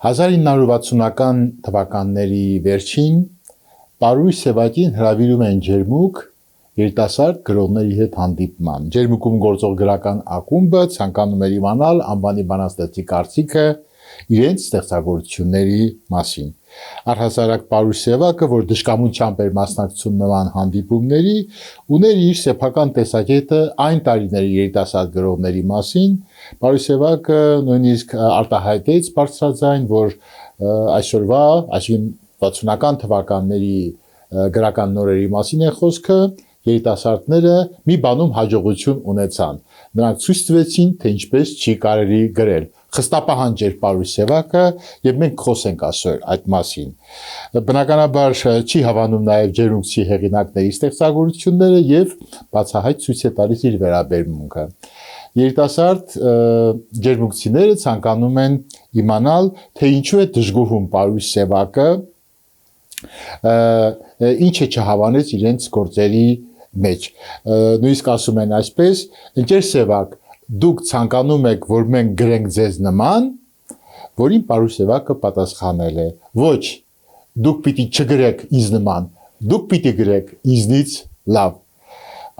1960-ական թվականների վերջին Պարույր Սևակին հրավիրում են Ջերմուկ երիտասարդ գրողների հետ հանդիպման։ Ջերմուկում գործող գրական ակումբը ցանկանում էր իմանալ անվանի բանաստեղծի կարծիքը իրենց ստեղծագործությունների մասին։ Առհասարակ Պարույր Սևակը, որ դժկամությամբ էր մասնակցում նման հանդիպումների, ուներ իր սեփական տեսակետը այն տարիների երիտասարդ գրողների մասին։ Պարույր Սևակը նույնիսկ արտահայտեց բարձրաձայն, որ այսօրվա, այսինքն 60-ական թվականների գրական նորերի մասին է խոսքը, երիտասարդները մի բանում հաջողություն ունեցան։ Նրանք ցույց տվեցին, թե ինչպես չի կարելի գրել։ Խստապահանջ էր Պարույր Սևակը, եւ մենք խոսենք այսօր այդ մասին։ Բնականաբար չի հավանում նաեւ ջերմուկցի հեղինակների ստեղծագործությունները եւ բացահայտ ցույց է տալիս իր վերաբերմունքը։ Երիտասարդ ջերմուկցիները ցանկանում են իմանալ, թե ինչու է դժգոհում Պարույր Սևակը, ինչը չհավանեց իրենց գործերի մեջ։ Նույնիսկ ասում են այսպես. «Ընկեր Սևակ, դուք ցանկանում եք, որ մենք գրենք ձեզ նման», որին Պարույր Սևակը պատասխանել է. «Ոչ, դուք պիտի չգրեք ինձ նման, դուք պիտի գրեք ինձնից լավ»։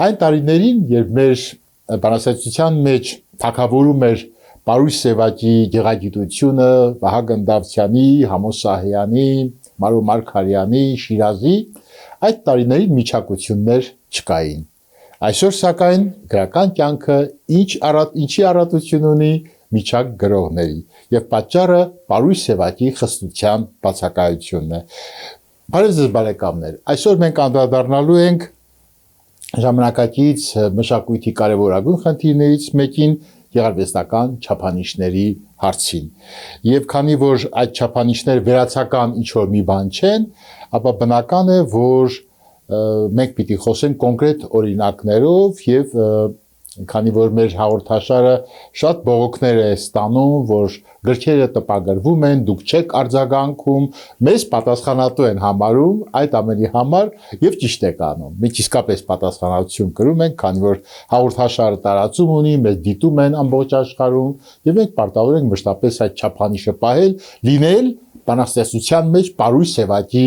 Այն տարիներին, երբ մեր բանաստեղծության մեջ թագավորում էր Պարույր Սևակի գեղագիտությունը, Վահագն Դավթյանի, Համոս Սահյանի, Մարո Մարգարյանի, Շիրազի, այդ տարիներին միջակություններ չկային։ Այսօր սակայն գրական կյանքը ինչի առատություն ունի միջակ գրողների, եւ պատճառը Պարույր Սևակի խստության բացակայությունն է։ Բարև ձեզ բարեկամներ, այսօր մենք անդրադառնալու ենք ժամանակակից մշակույթի կարևորագույն խնդիրներից մեկին, գեղարվեստական չափանիշների հարցին։ Եվ քանի որ այդ չափանիշները վերացական ինչ-որ մի բան չեն, ապա բնական է, որ մենք պիտի խոսենք կոնկրետ օրինակներով եւ քանի որ մեր հաղորդաշարը շատ բողոքներ է ստանում, որ գրքերը տպագրվում են, դուք չեք արձագանքում, մեզ պատասխանատու են համարում այդ ամենի համար եւ ճիշտ եք անում։ Մենք իսկապես պատասխանատվություն կրում ենք, քանի որ հաղորդաշարը տարածում ունի, մեզ դիտում են ամբողջ աշխարհում եւ մենք պարտավոր ենք մշտապես այդ չափանիշը պահել, լինել բանաստեղծության մեջ Պարույր Սևակի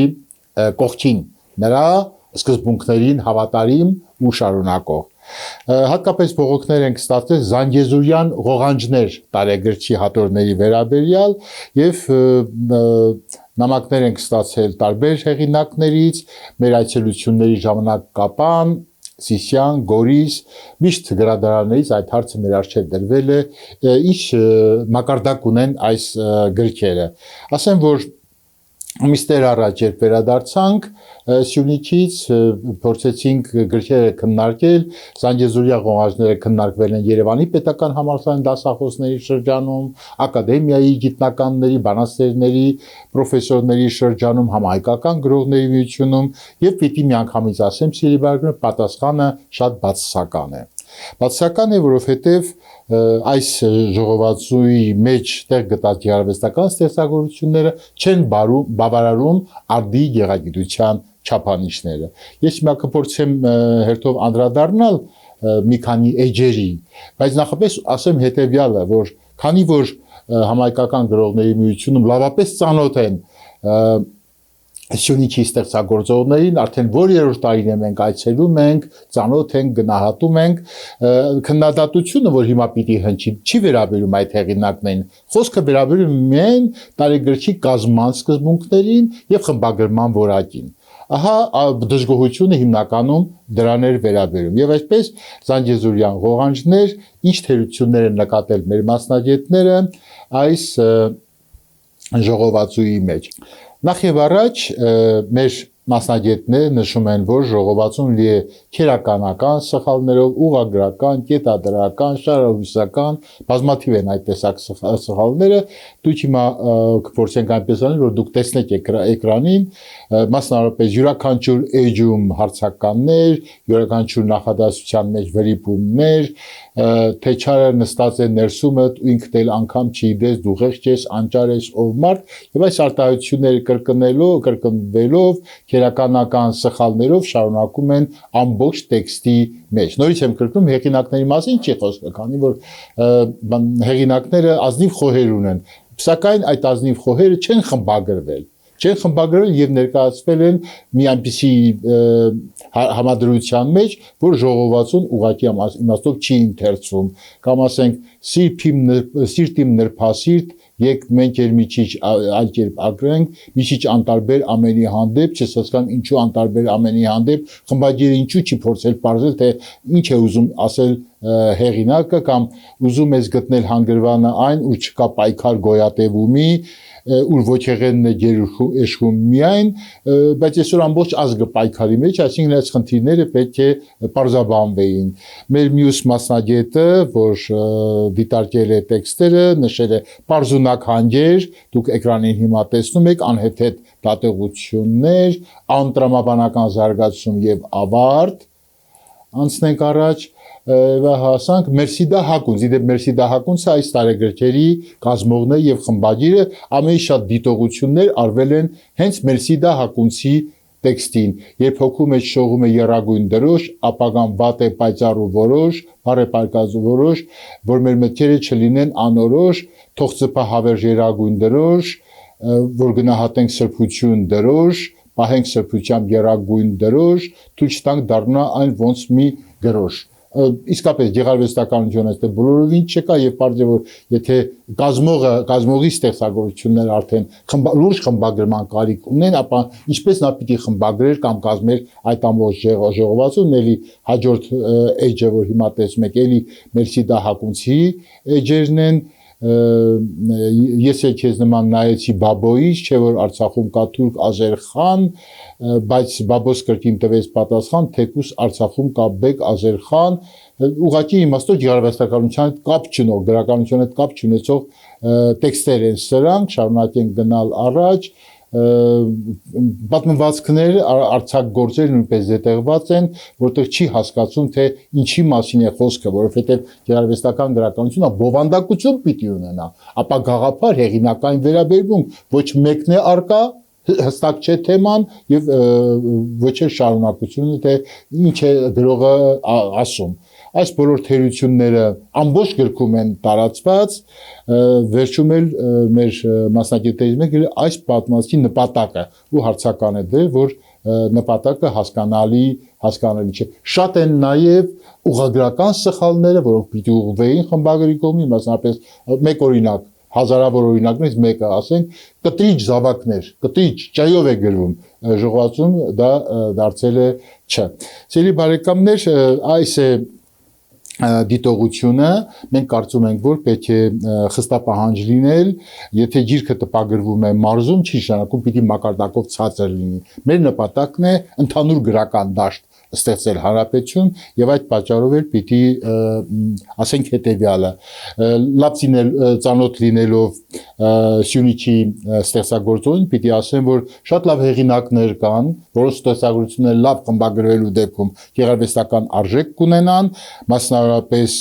կողքին, նրա սկզբունքներին հավատարիմ ու շարունակող։ Հատկապես բողոքներ ենք ստացել Զանգեզուրյան ղողանջներ տարեգրչի հատորների վերաբերյալ եւ նամակներ ենք ստացել տարբեր հեղինակներից, մեր այցելությունների ժամանակ Կապան, Սիսիան, Գորիս, միշտ գրադարաններից այդ հարցը մեր առջև դրվել է, ինչ մակարդակ ունեն այս գրքերը։ Ասեմ, որ ամիսներ առաջ երբ վերադարձանք Սյունիքից, փորձեցինք գրքերը քննարկել, Զանգեզուրյա ղողանջները քննարկվել են Երևանի պետական համալսարանի դասախոսների շրջանում, ակադեմիայի գիտնականների, բանաստեղծների, պրոֆեսորների շրջանում, համահայկական գրողների միությունում եւ պիտի միանգամից ասեմ, սիրելի բարեկամներ, պատասխանը շատ բացասական է։ Բացասական է, որովհետև այս ժողովածուի մեջ տեղ գտած գեղարվեստական ստեղծագործությունները չեն բավարարում արդի գեղագիտության չափանիշները։ Ես հիմա կփորձեմ հերթով անդրադառնալ մի քանի էջերի, բայց նախապես ասեմ հետեւյալը, որ քանի որ համահայկական գրողների միությունում լավապես ծանոթ են Սյունիքի ստեղծագործողներին, արդեն որ երրորդ տարին է մենք այցելում ենք, ծանոթ ենք, գնահատում ենք, քննադատությունը, որ հիմա պիտի հնչի, չի վերաբերում այդ հեղինակներին, խոսքը վերաբերում միայն տարեգրչի կազմման սկզբունքներին եւ խմբագրման որակին։ Ահա դժգոհությունը հիմնականում դրան էր վերաբերում։ Եվ այսպես Զանգեզուրյան ղողանջներ, ինչ թերություններ են նկատել մեր մասնագետները այս ժողովածուի մեջ։ Նախ եւ առաջ մեր մասնագետները նշում են, որ ժողովածուն լի է քերականական սխալներով, ուղղագրական, կետադրական, շարահյուսական, բազմաթիվ են այդ տեսակ սխալները։ Դուք հիմա կփորձենք այնպես անել, որ դուք տեսնեք էկրանին, մասնավորապես յուրաքանչյուր էջում հարցականներ, յուրաքանչյուր նախադասության մեջ վրիպումներ, թե չարը նստած է ներսումդ ու ինքդ էլ անգամ չգիտես, դու ղեխ ես, անճար ես, ով մարդ, եւ այս արտահայտությունները կրկնվելով քերականական սխալներով շարունակում են ամբողջ տեքստի մեջ։ Նորից եմ կրկնում, հեղինակների մասին չի խոսքը, քանի որ հեղինակները ազնիվ խոհեր ունեն։ Սակայն այդ ազնիվ խոհերը չեն խմբագրվել եւ ներկայացվել են մի այնպիսի համադրության մեջ, որ ժողովածուն ուղղակի իմաստով չի ընթերցում, կամ ասենք սիրտիմ նրբասիրտ, եկ մենք էլ մի քիչ այլ կերպ ագրենք, մի քիչ անտարբեր ամենի հանդեպ, չես հասկանում ինչու անտարբեր ամենի հանդեպ, խմբագիրը ինչու չի փորձել պարզել, թե ինչ է ուզում ասել հեղինակը, կամ ուզում ես գտնել հանգրվանը այն, où չկա պայքար գոյատևումի, ուր ոչեղենն է գերեշխում միայն, բայց այսօր ամբողջ ազգը պայքարի մեջ, այսինքն այս խնդիրները պետք է պարզաբանվեին։ Մեր մյուս մասնագետը, որ դիտարկել է տեքստերը, նշել է պարզունակ հանգեր, դուք էկրանին հիմա տեսնում եք անհեթեթ դատողություններ, անտրամաբանական զարգացում եւ ավարտ, անցնենք առաջ và հասանք Մերսիդա Հակունց, իդեպ Մերսիդա Հակունցը այս տարեգրքերի կազմողն է եւ խմբագիրը ամենից շատ դիտողություններ արվել են հենց Մերսիդա Հակունցի տեքստին, երբ հոգու մեջ շողում է եռագույն դրոշ, ապագան վատ է պայծառ ու որոշ, բարե պարկած ու որոշ, որ մեր մտքերը չլինեն անորոշ, թող ծփա հավերժ եռագույն դրոշ, որ գնահատենք սրբություն դրոշ, պահենք սրբությամբ եռագույն դրոշ, թույլ չտանք դառնա այն ոնց մի գրոշ։ Իսկապես գեղարվեստականությունը այստեղ բոլորովին չկա եւ բարձր որ եթե կազմողի ստեղծագործությունները արդեն լուրջ խմբագրման կարիք ունեն, ապա ինչպես նա պիտի խմբագրեր կամ կազմեր այդ ամբողջ ժողովածուն, էլի հաջորդ էջը, որ հիմա տեսնում եք, էլի Մերսիդա Հակունցի էջերն են, ես էլ քեզ նման նայեցի Բաբոյից, չէ որ Արցախում կա թուրք Ազերխան, բայց Բաբոս կրկին տվեց պատասխան, թեկուս Արցախում կա բեկ Ազերխան, ուղղակի իմաստով գեղարվեստականության հետ կապ չունող, գրականության հետ կապ չունեցող տեքստեր են սրանք, շարունակենք գնալ առաջ, պատմվածքներ, արձակ գործեր նույնպես դետեղված են, որտեղ չի հասկացում, թե ինչի մասին է խոսքը, որովհետև գեղարվեստական գրականությունը բովանդակություն պիտի ունենա, ապա գաղափար հեղինակային վերաբերվում ոչ մեկն է արկա, հստակ չէ թեման եւ ոչ էլ շարունակությունը, թե ինչ է գրողը ասում։ Այս բոլոր թերությունները ամբողջ գրքում են տարածված, վերջում էլ մեր մասնագետներից մեկը այս պատմվածքի նպատակը ու հարցական է դեր, որ նպատակը հասկանալի չէ։ Շատ են նաև ուղղագրական սխալները, որոնք պիտի ուղղվեին խմբագրի կողմից, մասնապես մեկ օրինակ, հազարավոր օրինակներից մեկը, ասենք, կտրիչ զավակներ, կտրիչ ճայով է գրվում, ժողովածում դա դարձել է չ։ Սիրելի բարեկամներ, այս է դիտողությունը, մենք կարծում ենք, որ պետք է խստապահանջ լինել, եթե գիրքը տպագրվում է մարզում, չի նշանակում պիտի մակարդակով ցածր լինի։ Մեր նպատակն է ընդհանուր գրական դաշտ ստեղծել հանրապետություն եւ այդ պատճառով էլ պիտի ասենք հետեւյալը լավ ծանոթ լինելով Սյունիքի ստեղծագործողին պիտի ասեմ որ շատ լավ հեղինակներ կան որոնց ստեղծագործությունները լավ խմբագրվելու դեպքում գեղարվեստական արժեք կունենան մասնավորապես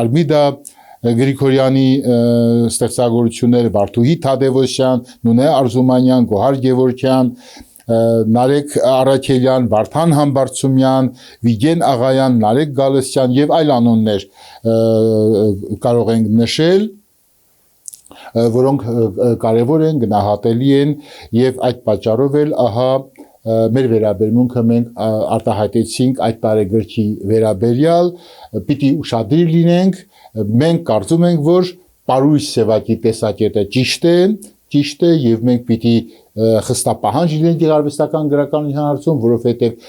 Ալմիդա Գրիգորյանի ստեղծագործությունները Վարդուհի Թադևոսյան, Նունե Արզումանյան, Գոհար Գևորգյան Նարեկ Արաքելյան, Վարդան Համբարձումյան, Վիգեն Աղայան, Նարեկ Գալստյան եւ այլ անուններ կարող ենք նշել, որոնք կարևոր են, գնահատելի են եւ այդ պատճառով էլ ահա մեր վերաբերմունքը մենք արտահայտեցինք այդ տարեգրքի վերաբերյալ, պիտի ուշադիր լինենք, մենք կարծում ենք, որ Պարույս Սևակի տեսակետը ճիշտ է եւ մենք պիտի խստապահանջ լինենք գեղարվեստական գրականության հարցում, որովհետեւ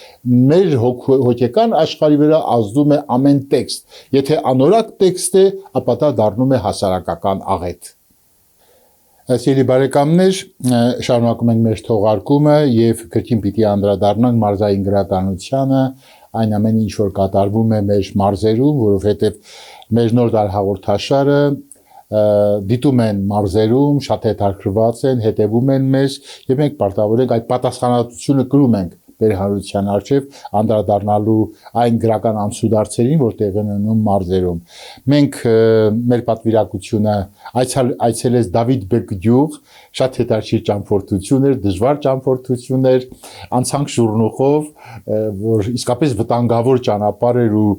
մեր հոգեկան աշխարհի վրա ազդում է ամեն տեքստ։ Եթե անորակ տեքստ է, ապա դա դառնում է հասարակական աղետ։ Սիրելի բարեկամներ, շարունակում ենք մեր թողարկումը եւ քրքին պիտի անդրադառնանք մարզային գրականությանը, այն ամենը ինչ որ կատարվում է մեր մարզերում, որովհետեւ մեր նոր դար հաղորդաշարը դիտում են մարզերում, շատ հետաքրքրված են, հետևում են մեզ եւ մենք պարտավոր ենք այդ պատասխանատվությունը կրում ենք բերհարության արժև անդրադառնալու այն գրական անցուդարձերին, որ տեղ են ունենում մարզերում։ Մենք մեր պատվիրակությունը այցելեց Դավիթ Բեկ գյուղ, շատ հետաքրքիր ճամփորդություն էր, դժվար ճամփորդություն էր, անցանք շուռնուխով, որ իսկապես վտանգավոր ճանապարհ էր ու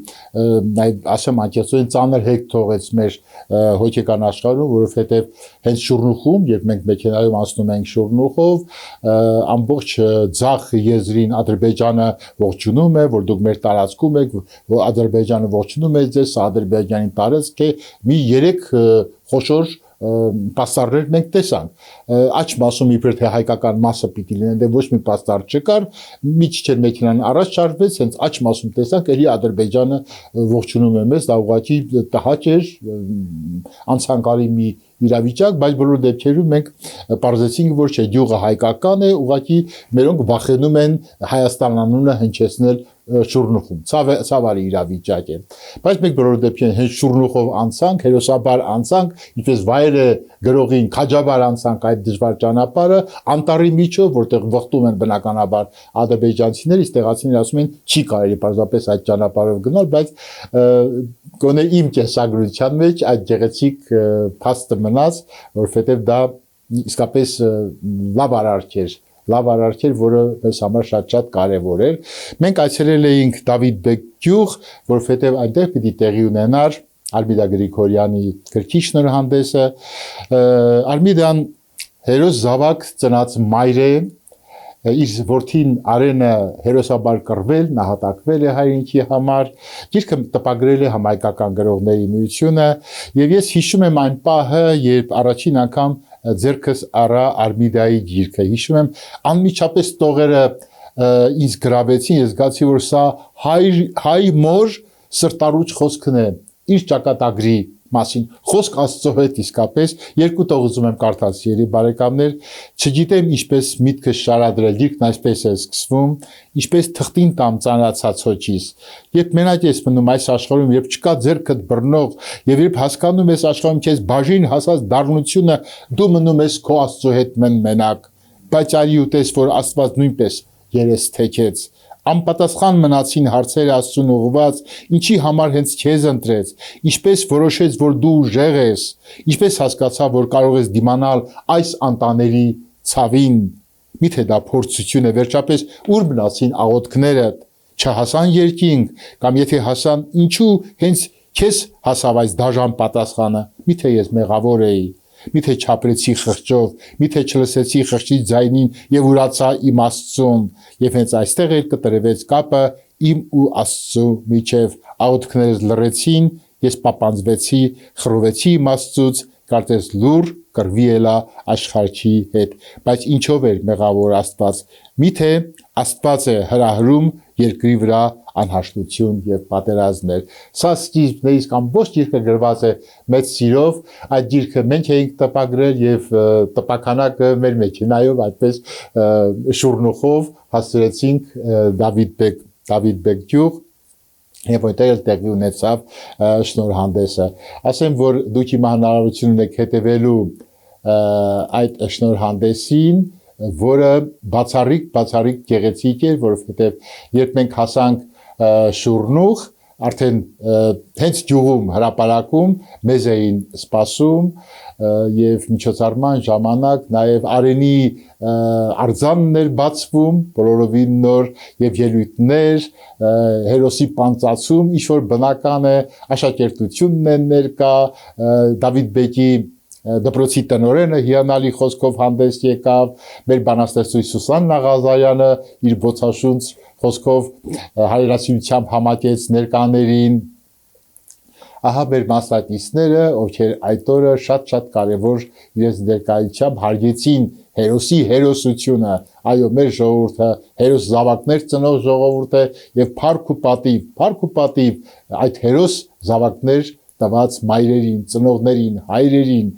ասեմ անկեղծորեն ծանր հեգ թողեց մեր հոգեկան աշխարհում, որովհետև հենց շուռնուխում, երբ մենք մեքենայով անցնում ենք շուռնուխով, ամբողջ ձախ եզրին Ադրբեջանը ողջունում է, որ դուք մեր տարածքում եք, որ Ադրբեջանը ողջունում է ձեզ, Ադրբեջանի տարածք է, մի 3 խոշոր պաստառներ մենք տեսանք։ Աջ մասում իբր թե հայկական մասը պիտի լինեն, դե ոչ մի պաստառ չկար, մի քիչ էր մեքենան առաջ շարժվեց, հենց աջ մասում տեսանք, էլի Ադրբեջանը ողջունում է մեզ, դա ուղղակի տհաճ էր, անցանկալի մի իրավիճակ, բայց բոլոր դեպքերում մենք պարզեցինք, որ չէ, գյուղը հայկական է, ուղղակի մերոնք վախենում են Հայաստան անունը հնչեցնել շուռնուխում, ցավալի իրավիճակ է։ Բայց մենք բոլոր դեպքերում հենց շուռնուխով անցանք, հերոսաբար անցանք, ինչպես վայրը գրողին քաջաբար անցանք այդ դժվար ճանապարհը, անտառի միջով, որտեղ վխտում են բնականաբար ադրբեջանցիները, իստեղացիները ասում են չի կարելի պարզապես այդ ճանապարհով գնալ, բայց գոնե իմ կեսագրության մեջ այդ գեղեցիկ փաստը մնաց, որովհետև դա իսկապես լավ արարք էր, որը մեզ համար շատ կարևոր էր։ Մենք այցելել էինք Դավիթ Բեկ գյուղ, որովհետև այնտեղ պիտի տեղի ունենար Արմիդա Գրիգորյանի գրքի շնորհանդեսը։ Արմիդան հերոս զավակ ծնած մայր է, իր որդին Արենը հերոսաբար կռվել, նահատակվել է հայրենիքի համար, գիրքը տպագրել է Համայնքական գրողների միությունը, եւ ես հիշում եմ այն պահը, երբ առաջին անգամ ձեռքս առա Արմիդայի գիրքը, հիշում եմ անմիջապես տողերը ինձ գրավեցին, ես զգացի, որ սա հայ մոր սրտառուչ խոսքն է իր ճակատագրի մասին, խոսք Աստծո հետ իսկապես, 2 տող ուզում եմ կարդալ սիրելի բարեկամներ, չգիտեմ ինչպես միտքս շարադրել, գիրքն այսպես է սկսվում, ինչպես թղթին տամ ծանրացած հոճիս, երբ մենակ ես մնում այս աշխարհում, երբ չկա ձեռքդ բռնող, եւ երբ հասկանում ես աշխարհում քեզ բաժին հասած դառնությունը, դու մնում ես քո Աստծո հետ մենակ, բայց արի ու տես, որ Աստված նույնպես երես թեքեց, անպատասխան մնացին հարցերը Աստծուն ուղղված, ինչի համար հենց քեզ ընտրեց, ինչպես որոշեց, որ դու ուժեղ ես, ինչպես հասկացա, որ կարող ես դիմանալ այս անտանելի ցավին, միթե դա փորձություն է, վերջապես ուր մնացին աղոթքներդ, չհասան երկինք, կամ եթե հասան, ինչու հենց քեզ հասավ այս դաժան պատասխանը, միթե ես մեղավոր էի, միթե չապրեցի խղճով, միթե չլսեցի խղճի ձայնին եւ ուրացա իմ Աստծուն, եւ հենց այստեղ էլ կտրվեց կապը իմ ու Աստծո միջև, աղոթքներս լռեցին, ես պապանձվեցի, խռովեցի իմ Աստծուց, կարծես լուր կռվի էլա աշխարհի հետ, բայց ինչով էր մեղավոր Աստված, միթե Աստված է հրահրում երկրի վրա անհաշտություն եւ պատերազմներ։ Սա սկիզբն է, իսկ ամբողջ գիրքը գրված է մեծ սիրով, այդ գիրքը մենք էինք տպագրել եւ տպականակը մեր մեքենայով այդպես շուռնուխով հասցրեցինք Դավիթ Բեկ գյուղ, եւ որտեղ տեղի ունեցավ շնորհանդեսը։ Ասեմ, որ դուք հիմա հնարավորություն ունեք հետևելու այդ շնորհանդեսին, որը բացառիկ գեղեցիկ էր, որովհետեւ երբ մենք հասանք շուռնուխ, արդեն հենց գյուղում հրապարակում մեզ էին սպասում եւ միջոցառման ժամանակ նաեւ Արենի արձանն էր բացվում, բոլորովին նոր եւ ելույթներ, հերոսի պանծացում, ինչ որ բնական է, աշակերտությունն է ներկա, Դավիթ Բեկի դպրոցի տնօրենը հիանալի խոսքով հանդես եկավ, մեր բանաստեղծուհի Սուսաննա Ղազարյանը իր բոցաշունչ խոսքով հայրենասիրությամբ համակեց ներկաներին, ահա մեր մասնակիցները, ովքեր այդ օրը շատ կարևոր իրենց ներկայությամբ հարգեցին հերոսի հերոսությունը, այո, մեր ժողովուրդը հերոս զավակներ ծնող ժողովուրդ է եւ փառք ու պատիվ այդ հերոս զավակներ տված մայրերին, ծնողներին, հայրերին,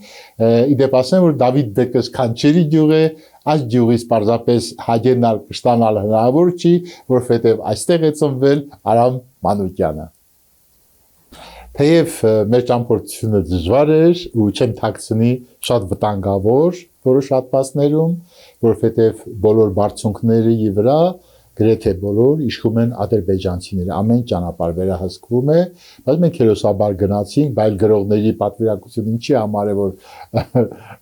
իդեպ ասեմ, որ Դավիթ Բեկը քանչերի գյուղ է, այս գյուղից պարզապես հագենալ, կշտանալ հնարավոր չի, որովհետև այստեղ է ծնվել Արամ Մանուկյանը։ Թեև մեր ճամփորդությունը դժվար էր ու չեմ թաքցնի շատ վտանգավոր որոշ հատվածներում, որովհետև բոլոր բարձունքների վրա գրեթե բոլոր իշխում են ադրբեջանցիները, ամեն ճանապարհ վերահսկվում է, բայց մենք հերոսաբար գնացինք, բայց գրողների պատվիրակությունը ինչի համար է, որ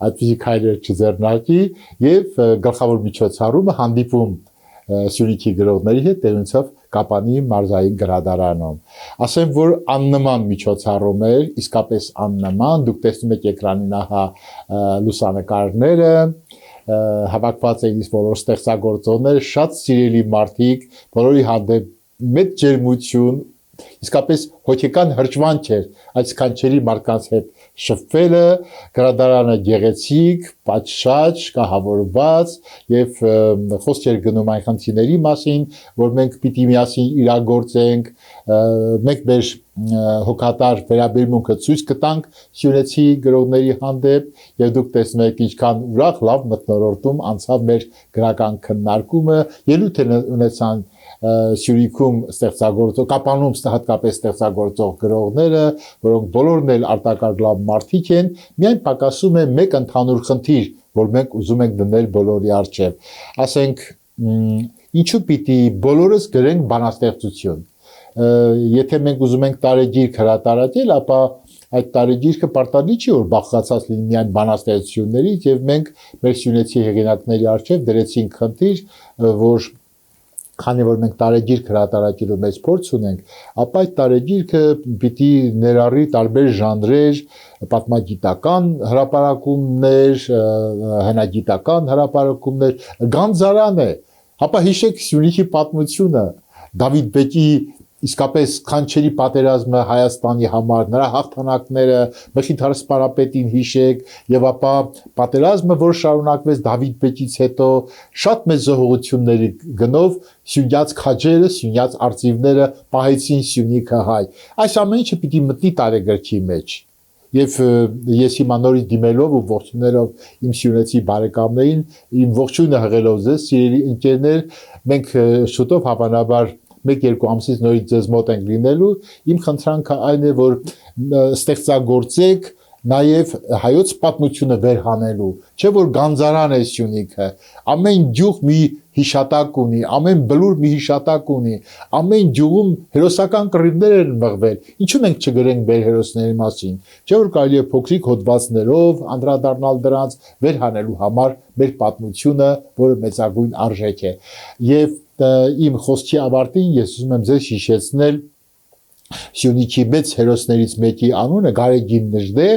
այդպիսի քայլեր չձեռնարկի եւ գլխավոր միջոցառումը հանդիպում Սյունիքի գրողների հետ տեղնցավ Կապանի մարզային գրադարանում։ Ասեմ, որ աննման միջոցառում էր, իսկապես աննման, դուք տեսնում եք էկրանին ահա լուսանկարները, հավաքված էին բոլոր ստեղծագործողներ, շատ սիրելի մարդիկ, բոլորի հանդեպ մեծ ջերմություն, իսկապես հոգեկան հրճվանք էր այդ սքանչելի մարդկանց հետ շփվելը, գրադարանը գեղեցիկ, պատշաճ, կահավորված եւ խոսք էր գնում այն խնդիրների մասին, որ մենք պիտի միասին իրագործենք, մենք մեր հոգատար վերաբերմունքը ցույց կտանք սյունեցի գրողների հանդեպ եւ դուք տեսնում եք ինչքան ուրախ լավ մթնոլորտում անցավ մեր գրական քննարկումը, ելույթ ունեցան Սյունիքում ստեղծագործող, Կապանում հատկապես ստեղծագործող գրողները, որոնք բոլորն էլ արտակարգ լավ մարդիկ են, միայն պակասում է մեկ ընդհանուր խնդիր, որ մենք ուզում ենք դնել բոլորի առջև։ Ասենք, ինչու պիտի բոլորս գրենք բանաստեղծություն։ Եթե մենք ուզում ենք տարեգիրք հրատարակել, ապա այդ տարեգիրքը պարտադիր չի, որ բաղկացած լինի միայն բանաստեղծություններից եւ մենք մեր սյունեցի հեղինակների առջև դրեցինք խնդիր, որ քանի որ մենք տարեգիրք հրատարակելու մեծ փորձ ունենք, ապա այդ տարեգիրքը պիտի ներառի տարբեր ժանրեր, պատմագիտական հրապարակումներ, հնագիտական հրապարակումներ, գանձարան է։ Ապա հիշեք Սյունիքի պատմությունը, Դավիթ բեկի իսկապես քանչերի պատերազմը Հայաստանի համար, նրա հաղթանակները, Մխիթար սպարապետին հիշեք, եւ ապա պատերազմը, որ շարունակվեց Դավիթ բեկից հետո, շատ մեծ զոհությունների գնով Սյունյաց քաջերը, Սյունյաց արծիվները պահեցին Սյունիքը հայ։ Այս ամեն ինչը պիտի մտնի տարեգրքի մեջ։ Եվ ես հիմա նորից դիմելով ու ողջունելով իմ սյունեցի բարեկամներին, իմ ողջույնը հղելով ձեզ, սիրելի ընկերներ, մենք շուտով հավանաբար 1-2 ամսից նորից ձեզ մոտ ենք լինելու, իմ խնդրանքը այն է, որ ստեղծագործեք նաև հայոց պատմությունը վերհանելու, չէ որ գանձարան է Սյունիքը, ամեն գյուղ մի հիշատակ ունի, ամեն բլուր մի հիշատակ ունի, ամեն գյուղում հերոսական կռիվներ են մղվել, ինչու մենք չգրենք մեր հերոսների մասին, չէ որ կարելի է փոքրիկ հոդվածներով անդրադառնալ դրանց վերհանելու համար մեր պատմությունը, որը մեծագույն արժեք է, եւ իմ խոսքի ավարտին ես ուզում եմ ձեզ հիշեցնել Սյունիքի մեծ հերոսներից մեկի անունը Գարեգին Նժդե,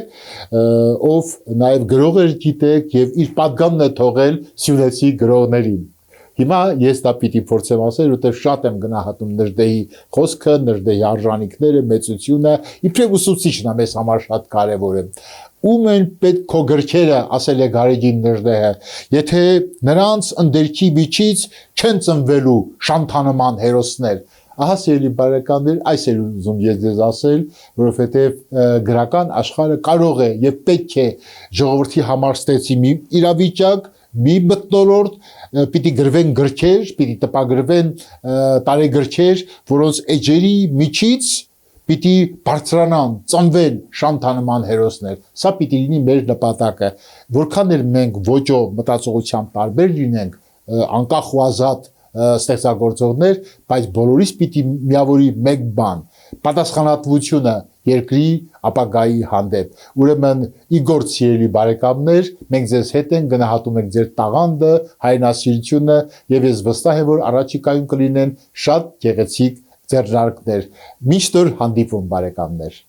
ով նաև գրող էր գիտեք եւ իր պատգամն է թողել սյունեցի գրողներին։ Հիմա ես դա պիտի փորձեմ ասել, որտեղ շատ եմ գնահատում Նժդեի խոսքը, Նժդեի արժանինքները, մեծությունը, իբրև ուսուցիչն է մեզ համար շատ կարևոր է։ Ում են պետք քո գրքերը, ասել է Գարեգին Նժդեը, եթե նրանց ընդերքի միջից չեն ծնվելու շանթանման հերոսներ։ Ահա սիրելի բարեկամներ, այս էլ ուզում ես ձեզ ասել, որովհետև գրական աշխարհը կարող է եւ պետք է ժողովրդի համար ստեղծի մի իրավիճակ, մի մթնոլորտ, պիտի գրվեն գրքեր, պիտի տպագրվեն տարեգրքեր, որոնց էջերի միջից պիտի բարձրանան, ծնվեն շանթանման հերոսներ։ Սա պիտի լինի մեր նպատակը։ Որքան էլ մենք ոճով մտածողությամբ տարբեր լինենք, անկախ ու ազատ ստեղծագործողներ, բայց բոլորիս պիտի միավորի մեկ բան՝ պատասխանատվությունը երկրի ապագայի հանդեպ։ Ուրեմն իգործ սիրելի բարեկամներ, մենք ձեզ հետ ենք, գնահատում ենք ձեր տաղանդը, հայրենասիրությունը եւ ես վստահ եմ, որ առաջիկայում կլինեն շատ գեղեցիկ ձեռնարկներ։ Միշտ օր հանդիպում բարեկամներ։